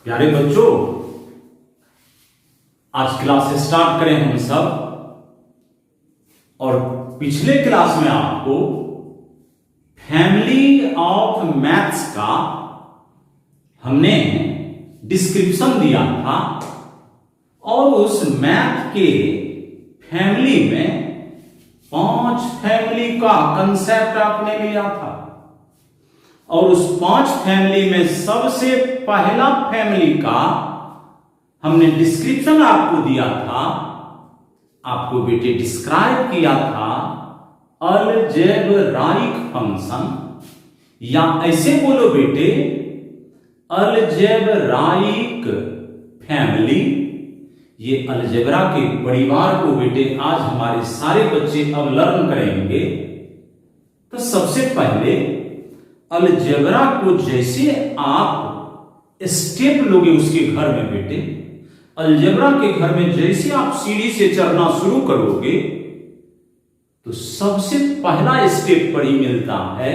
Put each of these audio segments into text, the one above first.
प्यारे बच्चों, आज क्लास स्टार्ट करें हम सब। और पिछले क्लास में आपको फैमिली ऑफ मैथ्स का हमने डिस्क्रिप्शन दिया था और उस मैथ के फैमिली में 5 फैमिली का कंसेप्ट आपने लिया था। और उस 5 फैमिली में सबसे पहला फैमिली का हमने डिस्क्रिप्शन आपको दिया था, आपको बेटे डिस्क्राइब किया था अलजेब्राइक फंक्शन, या ऐसे बोलो बेटे अलजेब्राइक फैमिली। ये अलजेब्रा के परिवार को बेटे आज हमारे सारे बच्चे अब लर्न करेंगे। तो सबसे पहले अलजेब्रा को जैसे आप स्टेप लोगे उसके घर में बेटे, अलजेब्रा के घर में जैसे आप सीढ़ी से चढ़ना शुरू करोगे तो सबसे पहला स्टेप पर ही मिलता है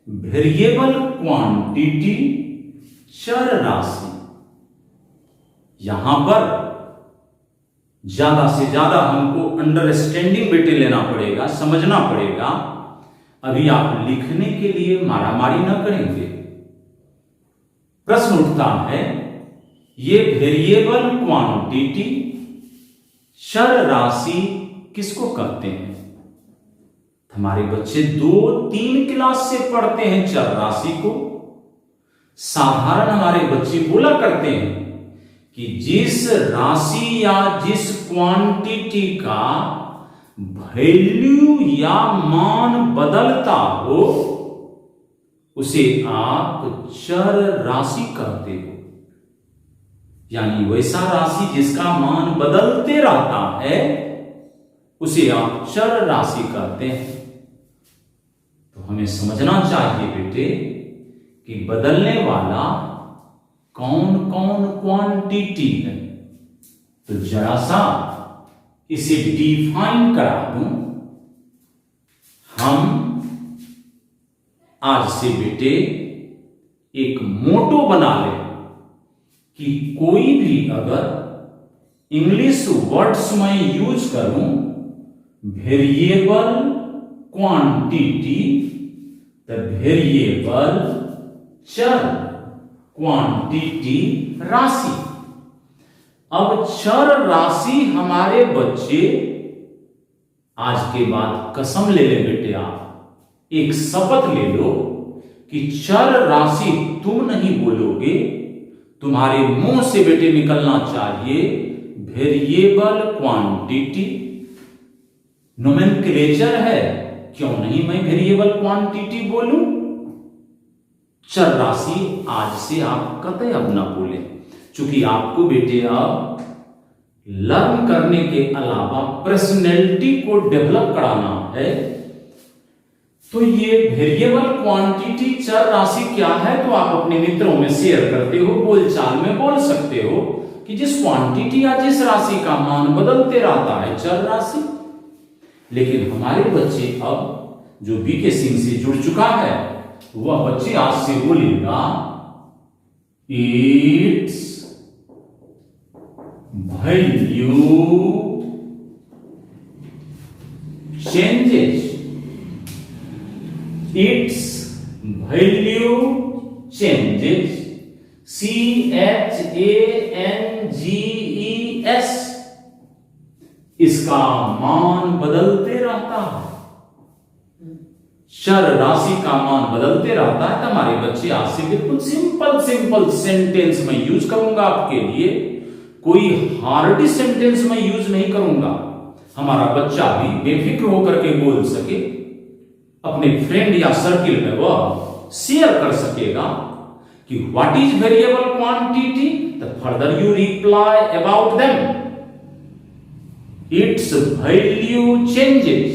वेरिएबल क्वांटिटी, चर राशि। यहां पर ज्यादा से ज्यादा हमको अंडरस्टैंडिंग बेटे लेना पड़ेगा, समझना पड़ेगा। अभी आप लिखने के लिए मारामारी न करेंगे। प्रश्न उठता है, ये वेरिएबल क्वांटिटी चर राशि किसको कहते हैं? हमारे बच्चे 2-3 क्लास से पढ़ते हैं चर राशि को। साधारण हमारे बच्चे बोला करते हैं कि जिस राशि या जिस क्वांटिटी का वैल्यू या मान बदलता हो उसे आप चर राशि कहते हो। यानी वैसा राशि जिसका मान बदलते रहता है उसे आप चर राशि कहते हैं। तो हमें समझना चाहिए बेटे कि बदलने वाला कौन कौन क्वांटिटी है। तो जरा सा इसे डिफाइन करा दूं। हम आज से बेटे एक मोटो बना लें कि कोई भी अगर इंग्लिश वर्ड्स में यूज करूं वेरिएबल क्वांटिटी, द वेरिएबल चर क्वांटिटी राशि। अब चर राशि हमारे बच्चे आज के बाद कसम ले ले बेटे, आप एक शपथ ले लो कि चर राशि तुम नहीं बोलोगे, तुम्हारे मुंह से बेटे निकलना चाहिए वेरिएबल क्वांटिटी। नोमेनक्लेचर है, क्यों नहीं मैं वेरिएबल क्वांटिटी बोलूं? चर राशि आज से आप कतई अब ना बोले, चूंकि आपको बेटे अब लर्न करने के अलावा पर्सनैलिटी को डेवलप कराना है। तो ये वेरिएबल क्वांटिटी चर राशि क्या है तो आप अपने मित्रों में शेयर करते हो, बोलचाल में बोल सकते हो कि जिस क्वांटिटी या जिस राशि का मान बदलते रहता है चर राशि। लेकिन हमारे बच्चे अब जो बीके सिंह से जुड़ चुका है वह बच्चे आज से बोलेगा it's value changes, it's value changes, CHANGES, इसका मान बदलते रहता है। चर राशि का मान बदलते रहता है। तो हमारे बच्चे आज से बिल्कुल सिंपल सेंटेंस में यूज करूंगा आपके लिए, कोई हार्ड सेंटेंस में यूज नहीं करूंगा। हमारा बच्चा भी बेफिक्र होकर के बोल सके, अपने फ्रेंड या सर्किल में वह शेयर कर सकेगा कि what is variable quantity, the further you reply about them it's value changes,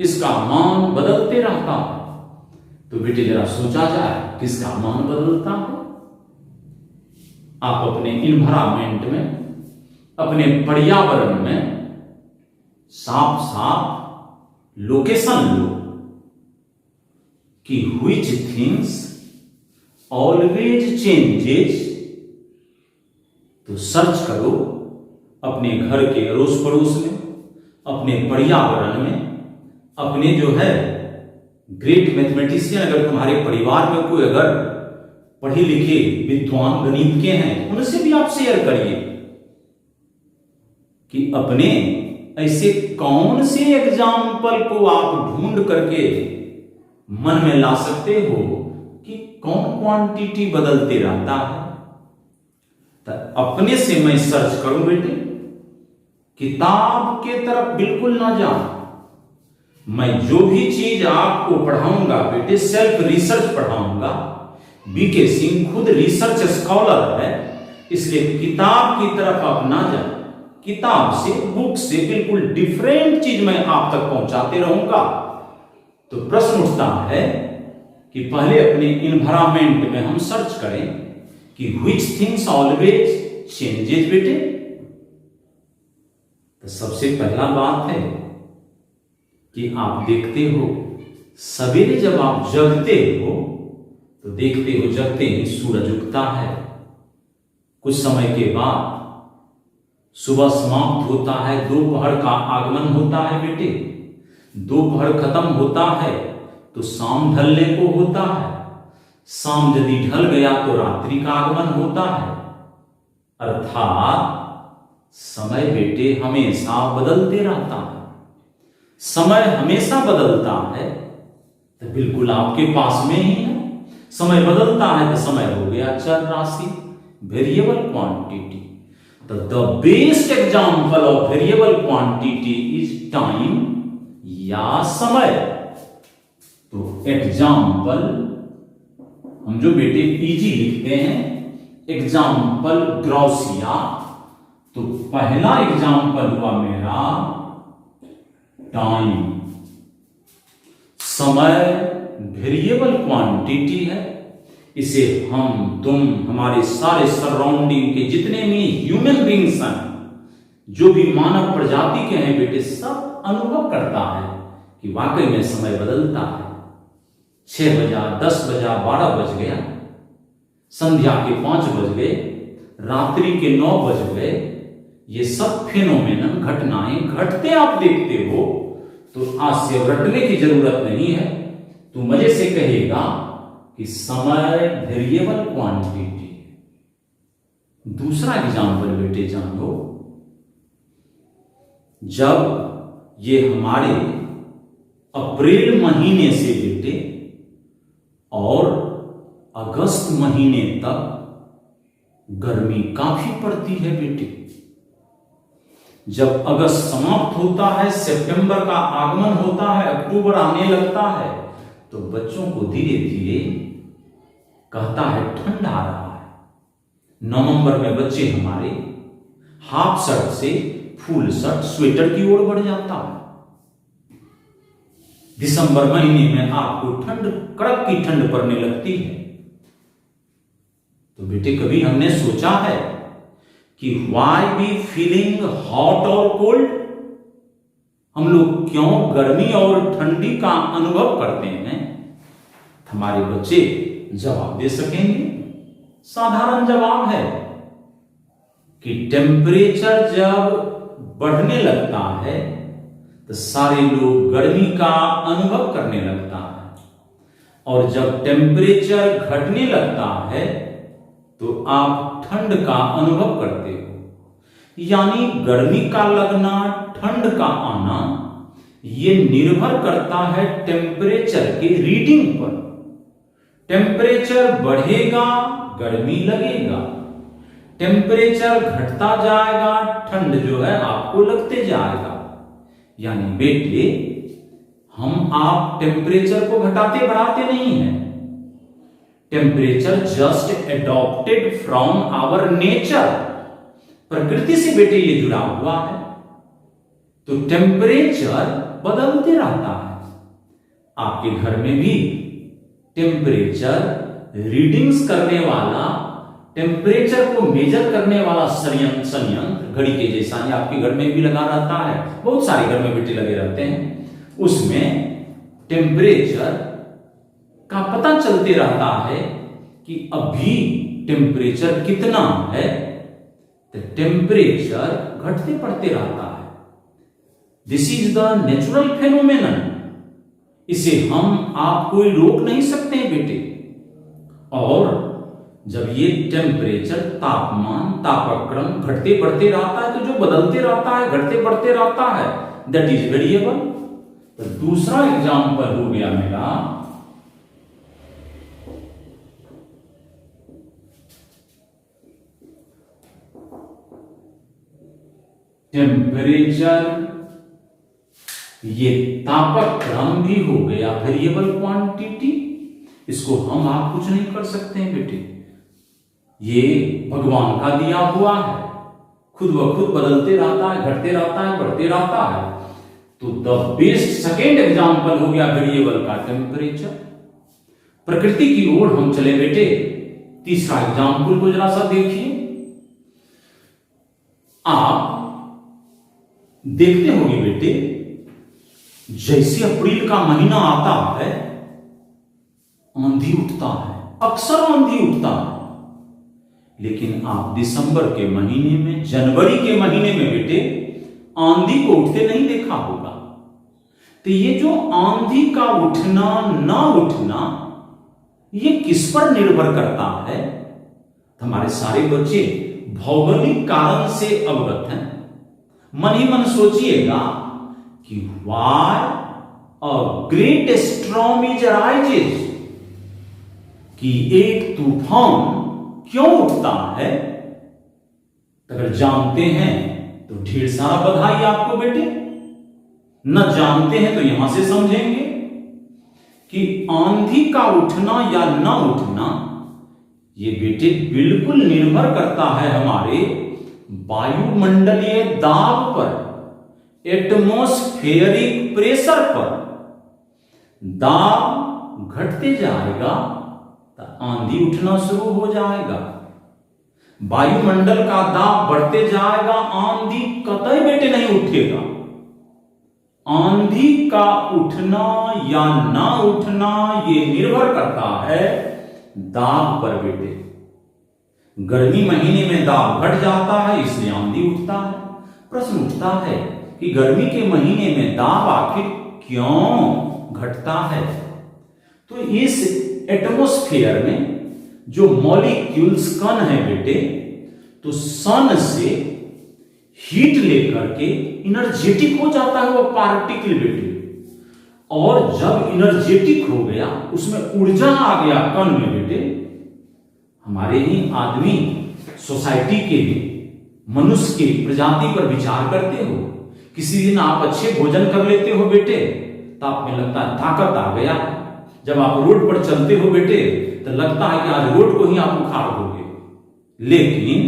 इसका मान बदलते रहता है। तो बेटे जरा सोचा जाए किसका मान बदलता है? आप अपने इन्वायरमेंट में, अपने पर्यावरण में साफ साफ लोकेशन लो कि which things always changes तो सर्च करो अपने घर के अड़ोस पड़ोस में, अपने पर्यावरण में, अपने जो है ग्रेट मैथमेटिशियन, अगर तुम्हारे परिवार में कोई अगर पढ़े लिखे विद्वान गणित के हैं उनसे भी आप शेयर करिए कि अपने ऐसे कौन से एग्जाम्पल को आप ढूंढ करके मन में ला सकते हो कि कौन क्वांटिटी बदलते रहता है। तो अपने से मैं सर्च करूं बेटे, किताब के तरफ बिल्कुल ना जाऊं। मैं जो भी चीज आपको पढ़ाऊंगा बेटे सेल्फ रिसर्च पढ़ाऊंगा। बीके सिंह खुद रिसर्च स्कॉलर है, इसलिए किताब की तरफ आप ना जाए। किताब से, बुक से बिल्कुल डिफरेंट चीज मैं आप तक पहुंचाते रहूंगा। तो प्रश्न उठता है कि पहले अपने इन्वायरमेंट में हम सर्च करें कि व्हिच थिंग्स ऑलवेज चेंजेस बेटे। तो सबसे पहला बात है कि आप देखते हो सवेरे जब आप जगते हो तो देखते हो जगते ही सूरज उगता है, कुछ समय के बाद सुबह समाप्त होता है, दोपहर का आगमन होता है बेटे, दोपहर खत्म होता है तो शाम ढलने को होता है, शाम यदि ढल गया तो रात्रि का आगमन होता है। अर्थात समय बेटे हमेशा बदलते रहता है। समय हमेशा बदलता है तो बिल्कुल आपके पास में ही है। समय बदलता है तो समय हो गया चर राशि, वेरिएबल क्वांटिटी। तो the best example of variable quantity is time या समय। तो एग्जाम्पल हम जो बेटे पीजी लिखते हैं, एग्जाम्पल ग्रॉसिया, तो पहला एग्जाम्पल हुआ मेरा टाइम। समय वेरिएबल क्वांटिटी है, इसे हम तुम हमारे सारे सराउंडिंग के जितने भी ह्यूमन बींग्स हैं, जो भी मानव प्रजाति के हैं बेटे, सब अनुभव करता है कि वाकई में समय बदलता है। 6 बजा, 10 बजा, 12 बज गया, संध्या के 5 बज गए, रात्रि के 9 बज गए, ये सब फिनोमेनन घटनाएं घटते आप देखते हो। तो आज से रटने की जरूरत नहीं है, तू मजे से कहेगा कि समय वेरिएबल क्वांटिटी है। दूसरा एग्जाम्पल बेटे जान लो, जब ये हमारे अप्रैल महीने से बेटे और अगस्त महीने तक गर्मी काफी पड़ती है बेटे। जब अगस्त समाप्त होता है, सितंबर का आगमन होता है, अक्टूबर आने लगता है, तो बच्चों को धीरे धीरे कहता है ठंड आ रहा है। नवंबर में बच्चे हमारे हाफ शर्ट से फुल शर्ट स्वेटर की ओर बढ़ जाता है। दिसंबर महीने में आपको ठंड, कड़क की ठंड पड़ने लगती है। तो बेटे कभी हमने सोचा है कि व्हाई बी फीलिंग हॉट और कोल्ड? हम लोग क्यों गर्मी और ठंडी का अनुभव करते हैं? हमारे बच्चे जवाब दे सकेंगे। साधारण जवाब है कि टेम्परेचर जब बढ़ने लगता है तो सारे लोग गर्मी का अनुभव करने लगता है, और जब टेम्परेचर घटने लगता है तो आप ठंड का अनुभव करते हो। यानी गर्मी का लगना, ठंड का आना, ये निर्भर करता है टेम्परेचर के रीडिंग पर। टेम्परेचर बढ़ेगा, गर्मी लगेगा, टेम्परेचर घटता जाएगा, ठंड जो है आपको लगते जाएगा। यानी बेटे हम आप टेम्परेचर को घटाते बढ़ाते नहीं हैं। Temperature just adopted from our nature, प्रकृति से बेटे ये जुड़ा हुआ है। तो टेम्परेचर बदलते रहता है। आपके घर में भी टेम्परेचर रीडिंग्स करने वाला, टेम्परेचर को मेजर करने वाला संयंत्र घड़ी के जैसा ही आपके घर में भी लगा रहता है। बहुत सारे घर में बेटे लगे रहते हैं। उसमें टेम्परेचर का पता चलते रहता है कि अभी टेम्परेचर कितना है, तो टेम्परेचर घटते बढ़ते रहता है। This is the natural phenomenon. इसे हम आप कोई रोक नहीं सकते हैं बेटे। और जब ये टेम्परेचर, तापमान, तापक्रम घटते बढ़ते रहता है, तो जो बदलते रहता है, घटते बढ़ते रहता है, दैट इज वेरिएबल। तो दूसरा एग्जांपल हो गया मेरा टेम्परेचर। ये तापक्रम भी हो गया वेरिएबल क्वांटिटी। इसको हम आप कुछ नहीं कर सकते हैं बेटे, ये भगवान का दिया हुआ है, खुद ब खुद बदलते रहता है, घटते रहता है, बढ़ते रहता है। तो द बेस्ट सेकेंड एग्जांपल हो गया वेरिएबल का टेम्परेचर। प्रकृति की ओर हम चले बेटे। तीसरा एग्जांपल को जरा सा देखिए। आप देखते होंगे बेटे, जैसे अप्रैल का महीना आता है आंधी उठता है, अक्सर आंधी उठता है। लेकिन आप दिसंबर के महीने में, जनवरी के महीने में बेटे आंधी को उठते नहीं देखा होगा। तो ये जो आंधी का उठना ना उठना, ये किस पर निर्भर करता है? हमारे सारे बच्चे भौगोलिक कारण से अवगत हैं। मन ही मन सोचिएगा कि why a great storm is rises, कि एक तूफान क्यों उठता है। अगर जानते हैं तो ढेर सारा बधाई आपको बेटे, न जानते हैं तो यहां से समझेंगे कि आंधी का उठना या न उठना ये बेटे बिल्कुल निर्भर करता है हमारे वायुमंडलीय दाब पर, एटमॉस्फेरिक प्रेशर पर। दाब घटते जाएगा तो आंधी उठना शुरू हो जाएगा। वायुमंडल का दाब बढ़ते जाएगा, आंधी कतई बेटे नहीं उठेगा। आंधी का उठना या ना उठना ये निर्भर करता है दाब पर बेटे। गर्मी महीने में दाब घट जाता है, इसलिए आंधी उठता है। प्रश्न उठता है कि गर्मी के महीने में दाब आखिर क्यों घटता है? तो इस एटमॉस्फेयर में जो मॉलिक्यूल्स कण है बेटे, तो सन से हीट लेकर के इनर्जेटिक हो जाता है वो पार्टिकल बेटे। और जब इनर्जेटिक हो गया, उसमें ऊर्जा आ गया कण में बेटे। हमारे ही आदमी सोसाइटी के मनुष्य की प्रजाति पर विचार करते हो। किसी दिन आप अच्छे भोजन कर लेते हो बेटे, तो आपको लगता है ताकत आ गया। जब आप रोड पर चलते हो बेटे, तो लगता है कि आज रोड को ही आप उखाड़ दोगे। लेकिन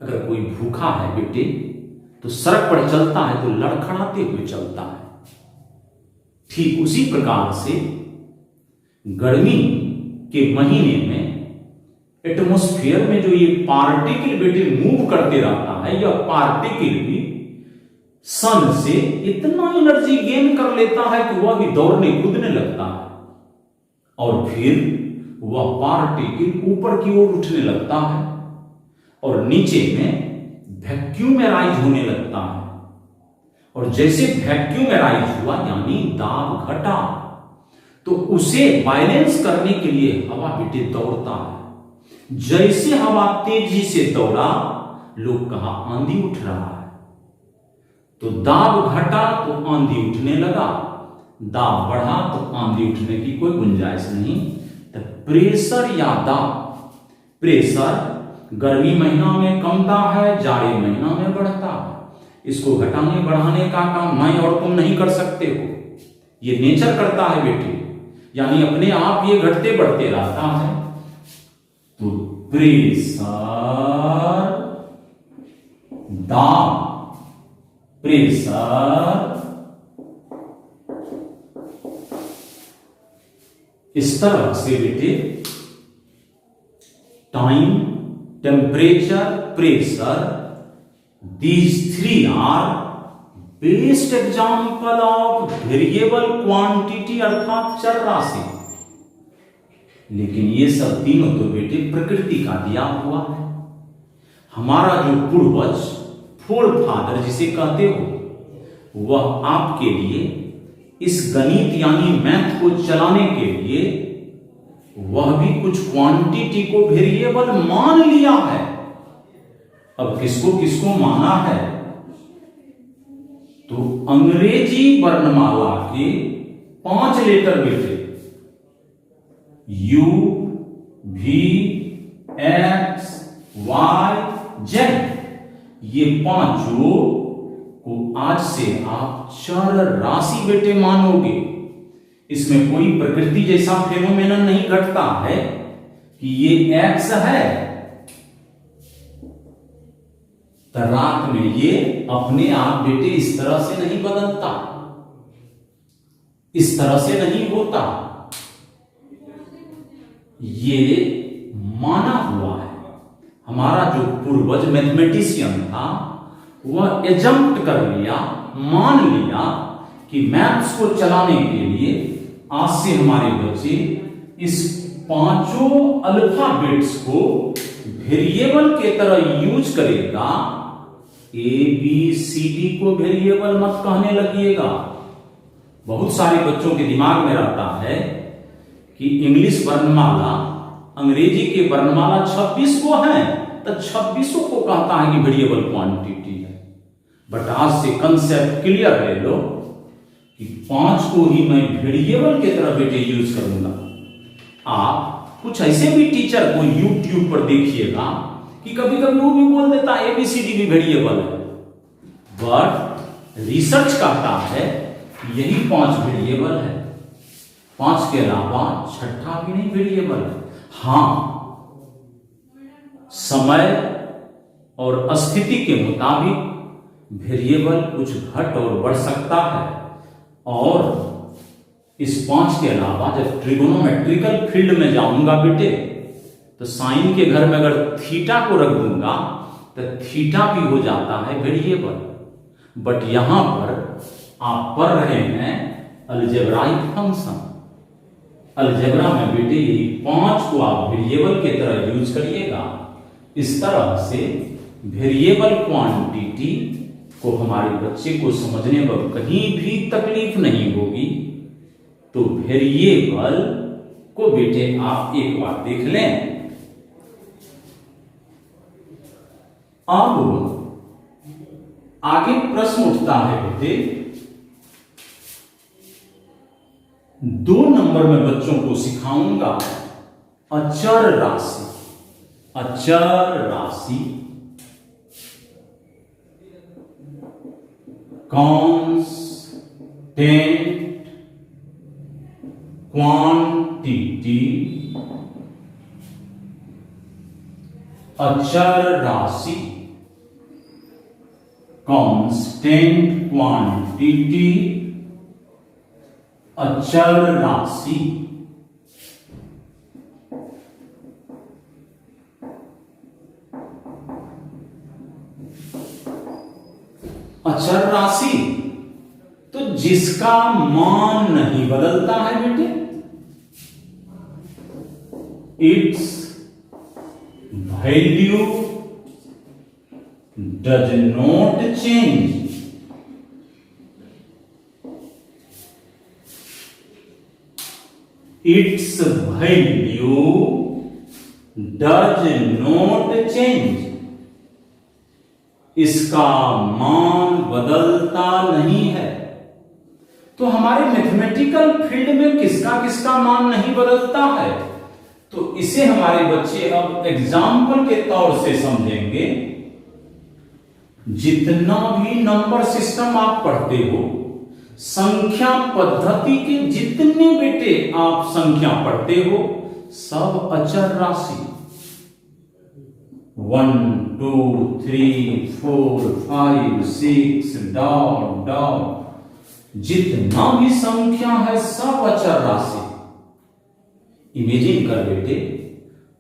अगर कोई भूखा है बेटे, तो सड़क पर चलता है तो लड़खड़ाते हुए चलता है। ठीक उसी प्रकार से गर्मी के महीने में एटमॉस्फेयर में जो ये पार्टिकल बेटे मूव करते रहता है, यह पार्टिकल भी सन से इतना एनर्जी गेन कर लेता है कि वह भी दौड़ने कूदने लगता है। और फिर वह पार्टिकल ऊपर की ओर उठने लगता है और नीचे में वैक्यूमराइज होने लगता है। और जैसे वैक्यूमराइज हुआ यानी दाब घटा, तो उसे बैलेंस करने के लिए हवा बेटे दौड़ता है। जैसे हवा तेजी से दौड़ा, लोग कहा आंधी उठ रहा है। तो दाब घटा तो आंधी उठने लगा, दाब बढ़ा तो आंधी उठने की कोई गुंजाइश नहीं। तो प्रेशर या दाब, प्रेशर गर्मी महीना में कमता है, जाड़े महीना में बढ़ता है। इसको घटाने बढ़ाने का काम मैं और तुम नहीं कर सकते हो, ये नेचर करता है बेटे। यानी अपने आप ये घटते बढ़ते रहता है। तो प्रेशर, दाब, प्रेशर, इस तरह से बेटे time, temperature, pressure, these three are best example of variable quantity अर्थात चर राशि। लेकिन ये सब तीनों तो बेटे प्रकृति का दिया हुआ है। हमारा जो पूर्वज, फोर फादर जिसे कहते हो, वह आपके लिए इस गणित यानी मैथ को चलाने के लिए वह भी कुछ क्वांटिटी को वेरिएबल मान लिया है। अब किसको किसको माना है? तो अंग्रेजी वर्णमाला के 5 लेटर बेटे U, V, X, Y, Z, ये पांचों को आज से आप चर राशि बेटे मानोगे। इसमें कोई प्रकृति जैसा फेनोमेनन नहीं घटता है कि ये X है तो रात में ये अपने आप बेटे इस तरह से नहीं बदलता, इस तरह से नहीं होता। ये माना हुआ है। हमारा जो पूर्वज मैथमेटिशियन था वह एजम्प्ट कर लिया, मान लिया कि मैथ्स को चलाने के लिए आज से हमारे बच्चे इस पांचों अल्फाबेट्स को वेरिएबल के तरह यूज करेगा। ABCD को वेरिएबल मत कहने लगिएगा। बहुत सारे बच्चों के दिमाग में रहता है कि इंग्लिश वर्णमाला, अंग्रेजी के वर्णमाला 26 को है तो 26 को कहता है कि वेरिएबल क्वांटिटी है। बट आज से कंसेप्ट क्लियर ले लो कि 5 को ही मैं वेरिएबल के तरह बेटे यूज करूंगा। आप कुछ ऐसे भी टीचर को यूट्यूब पर देखिएगा कि कभी कभी वो भी बोल देता है ABCD भी वेरिएबल है, बट रिसर्च कहता है यही 5 वेरिएबल है, 5 के अलावा छठा भी नहीं वेरिएबल है। हां, समय और स्थिति के मुताबिक वेरिएबल कुछ घट और बढ़ सकता है। और इस 5 के अलावा जब ट्रिगोनोमेट्रिकल फील्ड में जाऊंगा बेटे तो साइन के घर में अगर थीटा को रख दूंगा तो थीटा भी हो जाता है वेरिएबल। बट यहां पर आप पढ़ रहे हैं अलजेब्राइक फंक्शन। अलजेब्रा में बेटे यही 5 को आप वेरिएबल के तरह यूज करिएगा। इस तरह से वेरिएबल क्वांटिटी को हमारे बच्चे को समझने में कहीं भी तकलीफ नहीं होगी। तो वेरिएबल को बेटे आप एक बार देख लें। अब आगे प्रश्न उठता है बेटे, 2 नंबर में बच्चों को सिखाऊंगा अचर राशि। अचर राशि कांस्टेंट क्वांटिटी, अचर राशि कांस्टेंट क्वांटिटी, अचर राशि। अचर राशि तो जिसका मान नहीं बदलता है बेटे, it's value does not change. It's value does not change. इसका मान बदलता नहीं है। तो हमारे मैथमेटिकल फील्ड में किसका किसका मान नहीं बदलता है, तो इसे हमारे बच्चे अब एग्जाम्पल के तौर से समझेंगे। जितना भी नंबर सिस्टम आप पढ़ते हो, संख्या पद्धति के जितने बेटे आप संख्या पढ़ते हो, सब अचर राशि 1 2 3 4 5 6 डॉट डॉट, जितना भी संख्या है सब अचर राशि। इमेजिन कर बेटे,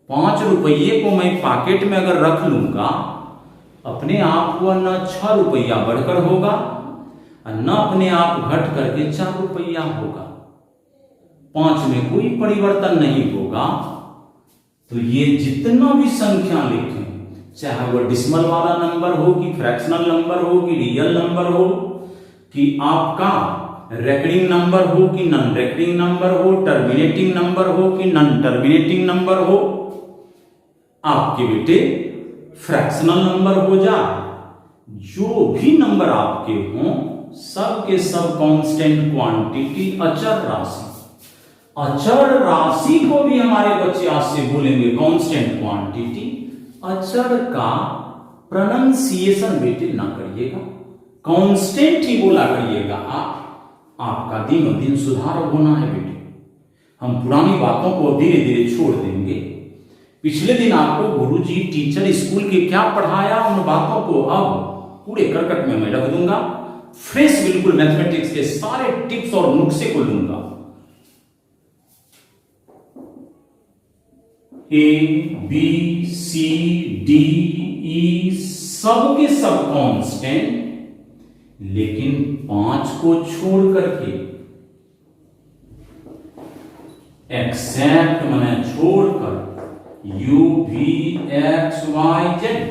5 रुपये को मैं पॉकेट में अगर रख लूंगा, अपने आप को न 6 रुपया बढ़कर होगा और न अपने आप घट करके 4 रुपया होगा। 5 में कोई परिवर्तन नहीं होगा। तो ये जितना भी संख्या लिखें चाहे वो डिसिमल वाला नंबर हो कि फ्रैक्शनल नंबर हो कि रियल नंबर हो कि आपका रेकरिंग नंबर हो कि नॉन रेकरिंग नंबर हो, टर्मिनेटिंग नंबर हो कि नॉन टर्मिनेटिंग नंबर हो, आपके बेटे फ्रैक्शनल नंबर हो जाए, जो भी नंबर आपके हों सब के सब कांस्टेंट क्वांटिटी अचर राशि। अचर राशि को भी हमारे बच्चे आज से बोलेंगे कांस्टेंट क्वांटिटी। अचर का प्रोनाउंसिएशन बेटे ना करिएगा, कांस्टेंट ही बोला करिएगा। आपका दिनों दिन सुधार होना है बेटे। हम पुरानी बातों को धीरे धीरे छोड़ देंगे। पिछले दिन आपको गुरुजी टीचर स्कूल के क्या पढ़ाया, उन बातों को अब पूरे करकट में मैं रख दूंगा। फ्रेश बिल्कुल मैथमेटिक्स के सारे टिप्स और नुस्खे को लूंगा। A B C D E सब के सब कांस्टेंट, लेकिन 5 को छोड़ करके, एक्सेप्ट माने छोड़कर, U V X Y Z.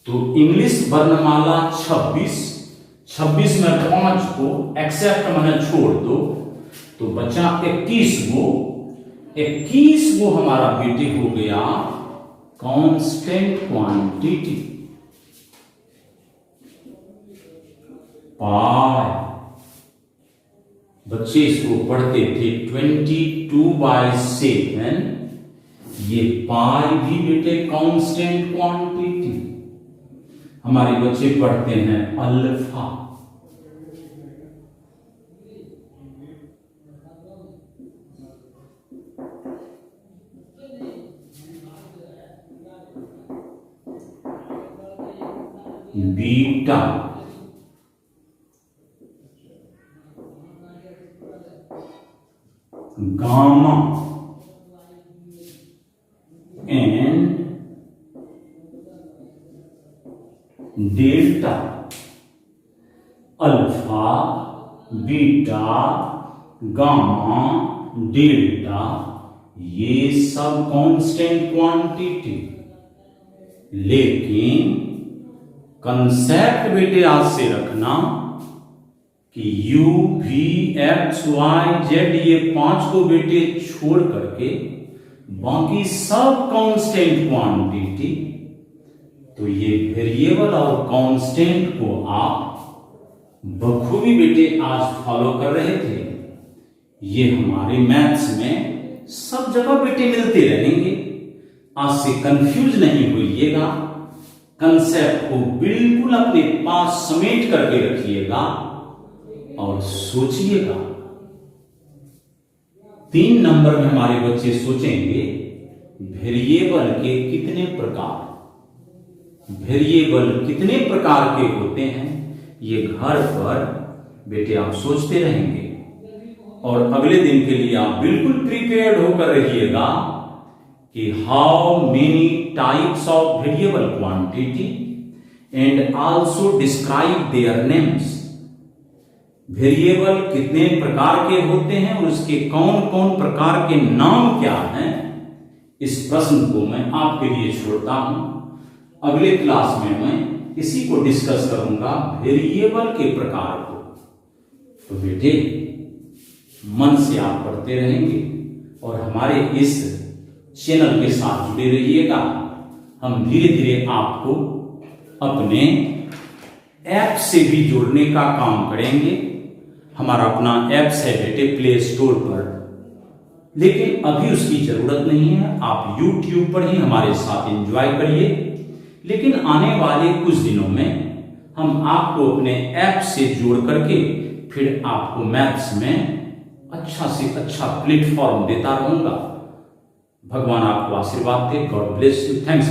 तो इंग्लिश वर्णमाला 26 में 5 को एक्सेप्ट माने छोड़ दो तो बचा 21 गो हमारा बेटे हो गया कांस्टेंट क्वांटिटी। पाई बच्चे इसको पढ़ते थे 22/7। ये पाई भी बेटे कांस्टेंट क्वांटिटी। हमारे बच्चे पढ़ते हैं alpha. Beta, gamma and delta. Alpha, beta, gamma, delta ये सब कांस्टेंट क्वांटिटी। लेकिन कंसेप्ट बेटे आज से रखना कि U V X Y Z ये 5 को बेटे छोड़ करके बाकी सब कांस्टेंट क्वांटिटी। तो ये वेरिएबल और कांस्टेंट को आप बखूबी बेटे आज फॉलो कर रहे थे। ये हमारे मैथ्स में सब जगह बेटे मिलते रहेंगे। आज से कंफ्यूज नहीं होइएगा। कंसेप्ट को बिल्कुल अपने पास समेट करके रखिएगा और सोचिएगा। 3 नंबर में हमारे बच्चे सोचेंगे वेरिएबल के कितने प्रकार, वेरिएबल कितने प्रकार के होते हैं। ये घर पर बेटे आप सोचते रहेंगे और अगले दिन के लिए आप बिल्कुल प्रिपेयर्ड होकर रहिएगा कि how many types of variable quantity and also describe their names. Variable कितने प्रकार के होते हैं और उसके कौन कौन प्रकार के नाम क्या हैं, इस प्रश्न को मैं आपके लिए छोड़ता हूं। अगले क्लास में मैं इसी को डिस्कस करूंगा, वेरिएबल के प्रकार को। तो बेटे मन से आप पढ़ते रहेंगे और हमारे इस चैनल के साथ जुड़े रहिएगा। हम धीरे धीरे आपको अपने ऐप से भी जोड़ने का काम करेंगे। हमारा अपना ऐप्स है बेटे प्ले स्टोर पर, लेकिन अभी उसकी जरूरत नहीं है। आप YouTube पर ही हमारे साथ एंजॉय करिए। लेकिन आने वाले कुछ दिनों में हम आपको अपने ऐप से जोड़ करके फिर आपको मैथ्स में अच्छा से अच्छा प्लेटफॉर्म देता रहूंगा। भगवान आपको आशीर्वाद दे। God bless you. थैंक्स।